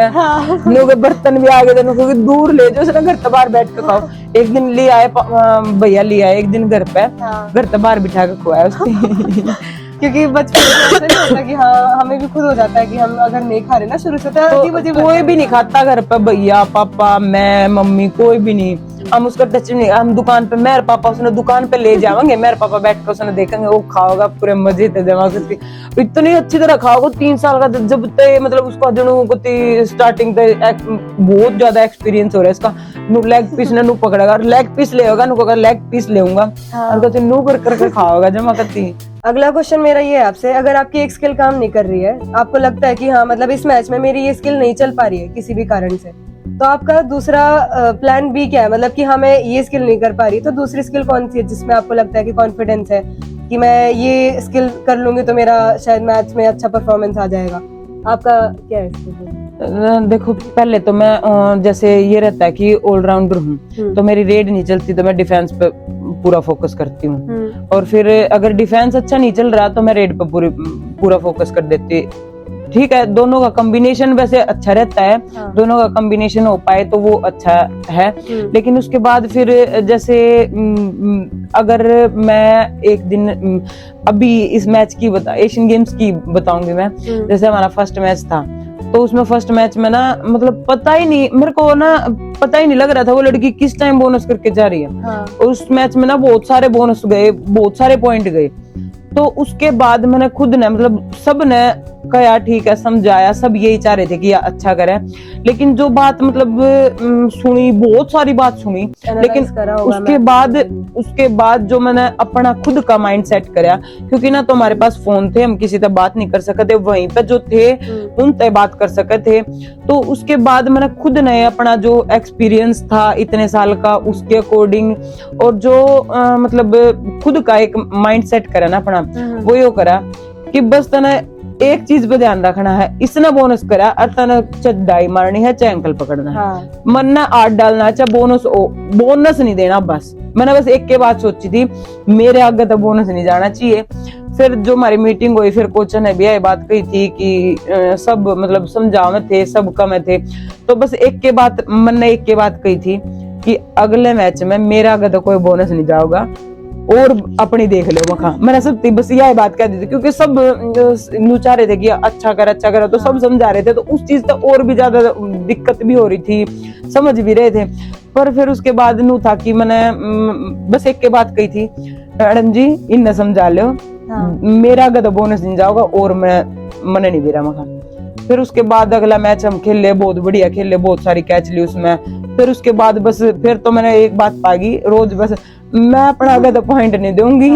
लोग बर्तन भी आ गए थे दूर ले जाओ, उसने घर से बाहर बैठ के खाओ। एक दिन ले आए भैया ले आए एक दिन घर पे, घर से बाहर बिठा के खुआया उसने। क्योंकि बचपन में ऐसा नहीं होता कि हाँ हमें भी खुद हो जाता है कि हम अगर नहीं खा रहे ना शुरू से, तो कोई भी नहीं खाता घर पे, भैया पापा मैं मम्मी कोई भी नहीं, हम उसका टच नहीं, हम दुकान पे मेरे पापा उसने दुकान पे ले जाएंगे, मेरे पापा बैठ कर उसने देखेंगे, वो खाओगा पूरे मजे से जमा करके, इतनी अच्छी तरह खाओगा। 3 साल का जब तक मतलब उसको स्टार्टिंग बहुत ज्यादा एक्सपीरियंस हो रहा है इसका, लेग पीस ने पकड़ेगा, लेग पीस ले होगा लेग पीस ले और कहते नू कर खाओगा जमा करती। अगला क्वेश्चन मेरा ये है आपसे, अगर आपकी एक स्किल काम नहीं कर रही है, आपको लगता है कि हाँ मतलब इस मैच में मेरी ये स्किल नहीं चल पा रही है किसी भी कारण से, तो आपका दूसरा प्लान बी क्या है? मतलब कि हाँ मैं ये स्किल नहीं कर पा रही, तो दूसरी स्किल कौन सी है जिसमें आपको लगता है कि कॉन्फिडेंस है कि मैं ये स्किल कर लूंगी तो मेरा शायद मैच में अच्छा परफॉर्मेंस आ जाएगा? आपका क्या है? देखो पहले तो मैं जैसे ये रहता है कि ऑलराउंडर हूँ, तो मेरी रेड नहीं चलती तो मैं डिफेंस पे पूरा फोकस करती हूँ, और फिर अगर डिफेंस अच्छा नहीं चल रहा तो मैं रेड पे पूरा फोकस कर देती। ठीक है, दोनों का कॉम्बिनेशन वैसे अच्छा रहता है, दोनों का कॉम्बिनेशन हो पाए तो वो अच्छा है। लेकिन उसके बाद फिर जैसे अगर मैं एक दिन अभी इस मैच की एशियन गेम्स की बताऊंगी मैं, जैसे हमारा फर्स्ट मैच था तो उसमें फर्स्ट मैच में ना मतलब पता ही नहीं मेरे को ना, पता ही नहीं लग रहा था वो लड़की किस टाइम बोनस करके जा रही है। हाँ। उस मैच में ना बहुत सारे बोनस गए, बहुत सारे पॉइंट गए। तो उसके बाद मैंने खुद ने मतलब सब ने कहा ठीक है, समझाया, सब यही चाह रहे थे कि अच्छा करें, लेकिन जो बात मतलब सुनी, बहुत सारी बात सुनी, लेकिन उसके बाद जो मैंने अपना खुद का माइंड सेट करा, क्योंकि ना तो हमारे पास फोन थे, हम किसी से बात नहीं कर सकते, वहीं पे जो थे उन से बात कर सकते थे। तो उसके बाद मैंने खुद ने अपना जो एक्सपीरियंस था इतने साल का उसके अकॉर्डिंग, और जो मतलब खुद का एक माइंड सेट करा ना अपना, वो यो करा कि बस तना एक चीज पे ध्यान रखना है, इसने बोनस करा और तना चढ़ाई मारनी है चाहे अंकल पकड़ना है। हाँ। मन ना आठ डालना चाहे बोनस नहीं देना। बस मैंने बस एक के बात सोची थी, मेरे आगे तो बोनस नहीं जाना चाहिए। फिर जो हमारी मीटिंग हुई, फिर कोच ने भी यही बात कही थी कि सब मतलब समझावे थे, सब कम थे, तो बस एक के बात मन ने एक के बात कही थी कि अगले मैच में मेरा आगे तो कोई बोनस नहीं जाओगा और अपनी देख लो मखा। मैंने सब बस यही बात कह दी थी, क्योंकि सब चाह रहे थे कि अच्छा कर, तो सब समझा रहे थे, तो उस चीज तो और भी ज्यादा दिक्कत भी हो रही थी, समझ भी रहे थे। पर फिर उसके बाद नू था कि मैंने बस एक के बात कही थी, मैडम जी इन्हें समझा लो, मेरा अगर तो बोनस नहीं जाओगा और मैंने नहीं बेरा मखा। फिर उसके बाद अगला मैच हम खेले, बहुत बढ़िया खेले, बहुत सारी कैच ली उसमें। फिर उसके बाद बस फिर तो मैंने एक बात पागी, रोज बस मैं अपना आगे तो पॉइंट नहीं दूंगी,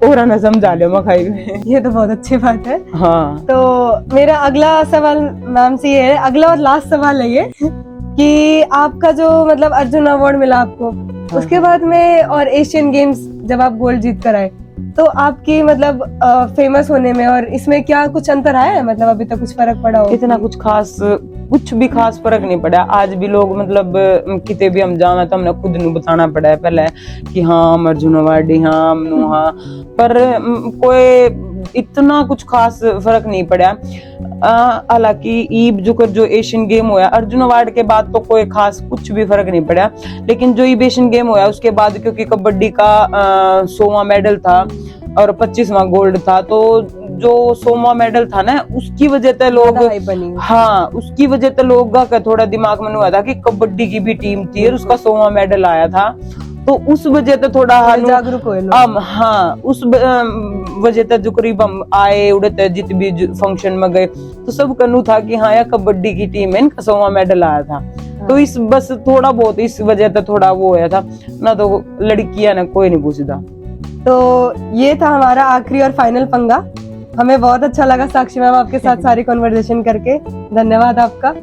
और ना समझा लो मखाई। ये तो बहुत अच्छी बात है। हाँ। तो मेरा अगला सवाल मैम से ये है, अगला और लास्ट सवाल है ये कि आपका जो मतलब अर्जुन अवार्ड मिला आपको, उसके बाद में और एशियन गेम्स जब आप गोल्ड जीत कर आए, तो आपकी मतलब फेमस होने में और इसमें क्या कुछ अंतर आया है? मतलब अभी तक कुछ फर्क पड़ा हो? इतना कुछ भी खास फर्क नहीं पड़ा। आज भी लोग मतलब किते भी हम जावे तो हमने खुद नू बताना पड़ा है पहले कि हाँ हम अर्जुन अवार्डी, हाँ हम हाँ, पर कोई इतना कुछ खास फर्क नहीं पड़ा। हालांकि ईब जो एशियन गेम हुआ, अर्जुन अवार्ड के बाद तो कोई खास कुछ भी फर्क नहीं पड़ा, लेकिन जो ईब एशियन गेम हुआ उसके बाद, क्योंकि कबड्डी का 100वां मेडल था और 25वां गोल्ड था, तो जो 100वां मेडल था ना उसकी वजह से लोग, हाँ उसकी वजह से लोगों का थोड़ा दिमाग में हुआ था कि कबड्डी की भी टीम थी और उसका 100वां मेडल आया था, तो उस वजह से थोड़ा जागरूक हुए लोग। हाँ उस वजह से जो करीब हम आए उड़ते जित भी फंक्शन में गए तो सब कनू था कि हाँ यार कबड्डी की टीम है, इनका 100वां मेडल आया था। तो इस बस थोड़ा बहुत इस वजह से थोड़ा वो होया था ना, तो लड़कियां ना कोई नहीं पूछता। तो ये था हमारा आखिरी और फाइनल पंगा। हमें बहुत अच्छा लगा साक्षी मैम आपके साथ सारी कॉन्वर्सेशन करके, धन्यवाद आपका।